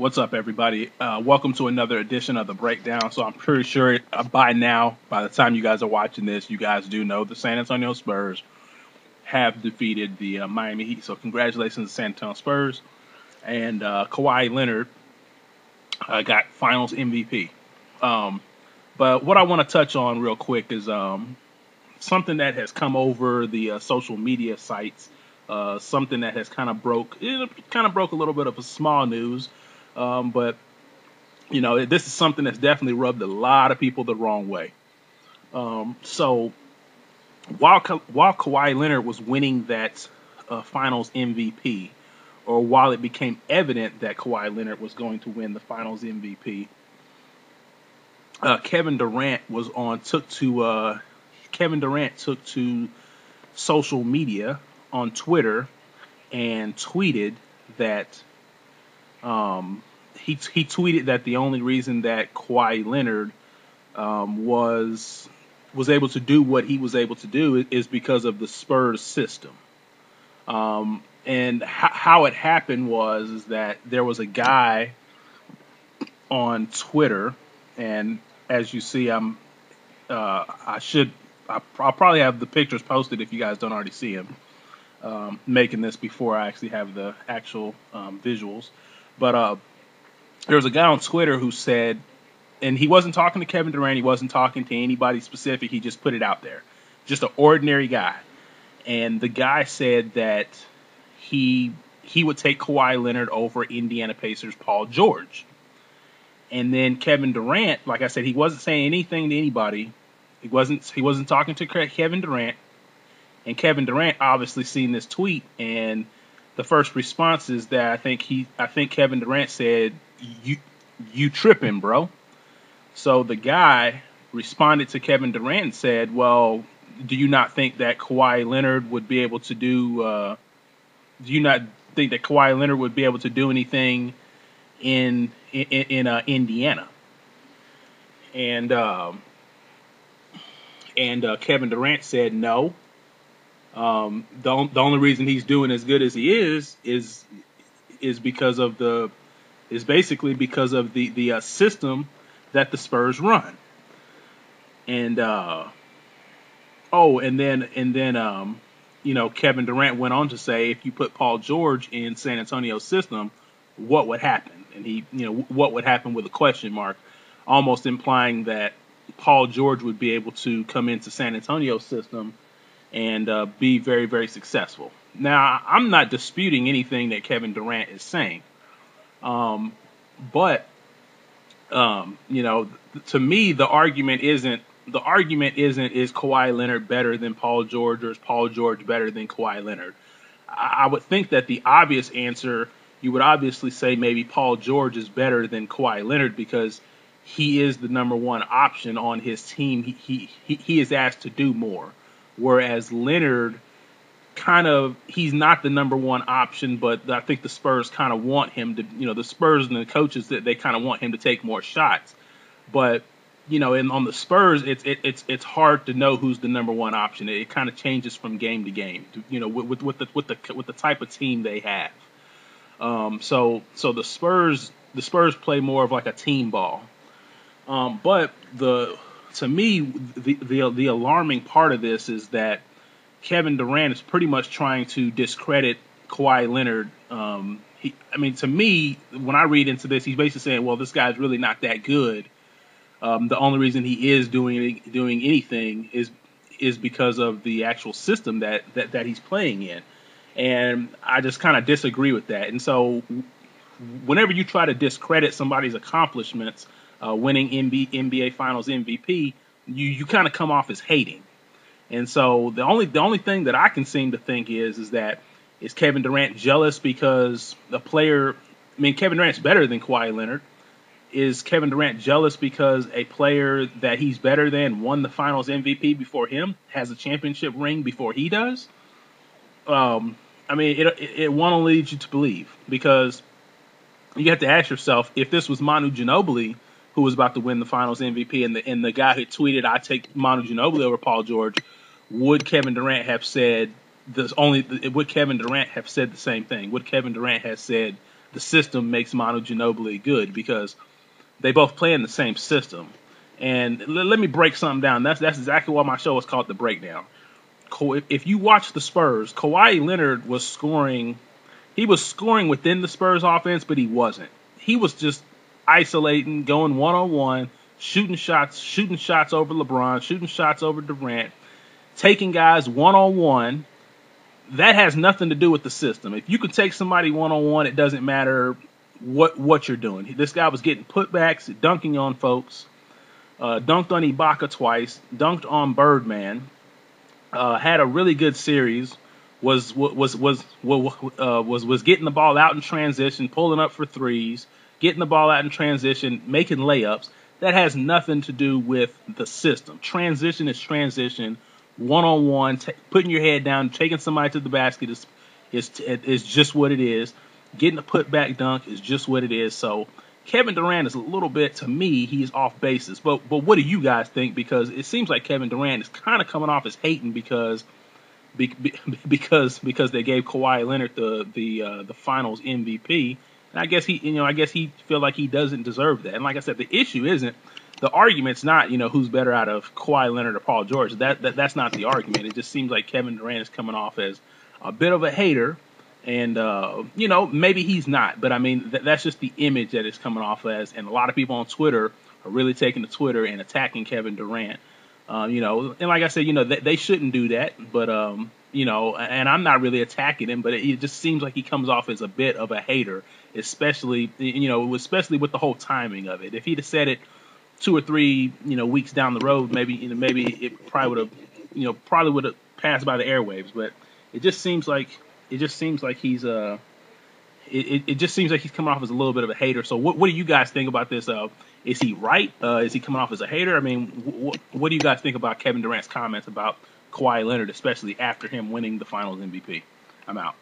What's up, everybody? Welcome to another edition of The Breakdown. So I'm pretty sure by now, by the time you guys are watching this, you guys do know the San Antonio Spurs have defeated the Miami Heat. So congratulations to San Antonio Spurs. And Kawhi Leonard got Finals MVP. But what I want to touch on real quick is something that has come over the social media sites, something that has kind of broke a little bit of a small news. But, this is something that's definitely rubbed a lot of people the wrong way. So while Kawhi Leonard was winning that Finals MVP, or while it became evident that Kawhi Leonard was going to win the Finals MVP, Kevin Durant took to social media on Twitter and tweeted that he tweeted that the only reason that Kawhi Leonard was able to do what he was able to do is because of the Spurs system. And how it happened was that there was a guy on Twitter, and as you see, I'll probably have the pictures posted if you guys don't already see him. Making this before I actually have the actual visuals. But there was a guy on Twitter who said, and he wasn't talking to Kevin Durant, he wasn't talking to anybody specific, he just put it out there. Just an ordinary guy. And the guy said that he would take Kawhi Leonard over Indiana Pacers Paul George. And then Kevin Durant, like I said, he wasn't saying anything to anybody. He wasn't talking to Kevin Durant. And Kevin Durant obviously seen this tweet, and the first response is that I think Kevin Durant said, "You tripping, bro." So the guy responded to Kevin Durant and said, "Well, do you not think that Kawhi Leonard would be able to do? Do you not think that Kawhi Leonard would be able to do anything in Indiana?" And Kevin Durant said no. The only reason he's doing as good as he is basically because of the system that the Spurs run. And Kevin Durant went on to say, if you put Paul George in San Antonio's system, what would happen? And what would happen with a question mark, almost implying that Paul George would be able to come into San Antonio's system and be very, very successful. Now, I'm not disputing anything that Kevin Durant is saying, but to me, the argument isn't is Kawhi Leonard better than Paul George, or is Paul George better than Kawhi Leonard? I would think that the obvious answer, you would obviously say maybe Paul George is better than Kawhi Leonard because he is the number one option on his team. He is asked to do more. Whereas Leonard, he's not the number one option, but I think the Spurs kind of want him to, the Spurs and the coaches, that they kind of want him to take more shots. But, on the Spurs, it's hard to know who's the number one option. It kind of changes from game to game, with the type of team they have. So the Spurs play more of like a team ball. But to me, the alarming part of this is that Kevin Durant is pretty much trying to discredit Kawhi Leonard. To me, when I read into this, he's basically saying, well, this guy's really not that good. The only reason he is doing anything is because of the actual system that he's playing in. And I just kind of disagree with that. And so whenever you try to discredit somebody's accomplishments, winning NBA Finals MVP, you kind of come off as hating. And so the only thing that I can seem to think is Kevin Durant jealous because the player, Kevin Durant's better than Kawhi Leonard. Is Kevin Durant jealous because a player that he's better than won the Finals MVP before him, has a championship ring before he does? It won't lead you to believe, because you have to ask yourself, if this was Manu Ginobili who was about to win the Finals MVP, and the guy who tweeted, "I take Manu Ginobili over Paul George," would Kevin Durant have said would Kevin Durant have said the same thing? Would Kevin Durant have said, the system makes Manu Ginobili good, because they both play in the same system. And let me break something down. That's exactly why my show is called The Breakdown. If you watch the Spurs, Kawhi Leonard was scoring. He was scoring within the Spurs offense, but he wasn't. He was just isolating, going one-on-one, shooting shots over LeBron, shooting shots over Durant, taking guys one-on-one. That has nothing to do with the system. If you can take somebody one-on-one, it doesn't matter what you're doing. This guy was getting putbacks, dunking on folks, dunked on Ibaka twice, dunked on Birdman, had a really good series, was getting the ball out in transition, pulling up for threes, getting the ball out in transition, making layups. That has nothing to do with the system. Transition is transition. One-on-one, putting your head down, taking somebody to the basket is just what it is. Getting a putback dunk is just what it is. So Kevin Durant is a little bit, to me, he's off basis. But what do you guys think? Because it seems like Kevin Durant is kind of coming off as hating because they gave Kawhi Leonard the Finals MVP. And I guess he feel like he doesn't deserve that. And like I said, the issue isn't. The argument's not, who's better out of Kawhi Leonard or Paul George. That's not the argument. It just seems like Kevin Durant is coming off as a bit of a hater, and maybe he's not. But I mean, that's just the image that it's coming off as. And a lot of people on Twitter are really taking to Twitter and attacking Kevin Durant. And like I said, they shouldn't do that. But and I'm not really attacking him, but it just seems like he comes off as a bit of a hater, especially with the whole timing of it. If he'd have said it 2 or 3 weeks down the road, maybe it probably would have passed by the airwaves. But it just seems like he's it just seems like he's coming off as a little bit of a hater. So what do you guys think about this? Is he right? Is he coming off as a hater? I mean, what do you guys think about Kevin Durant's comments about Kawhi Leonard, especially after him winning the Finals MVP? I'm out.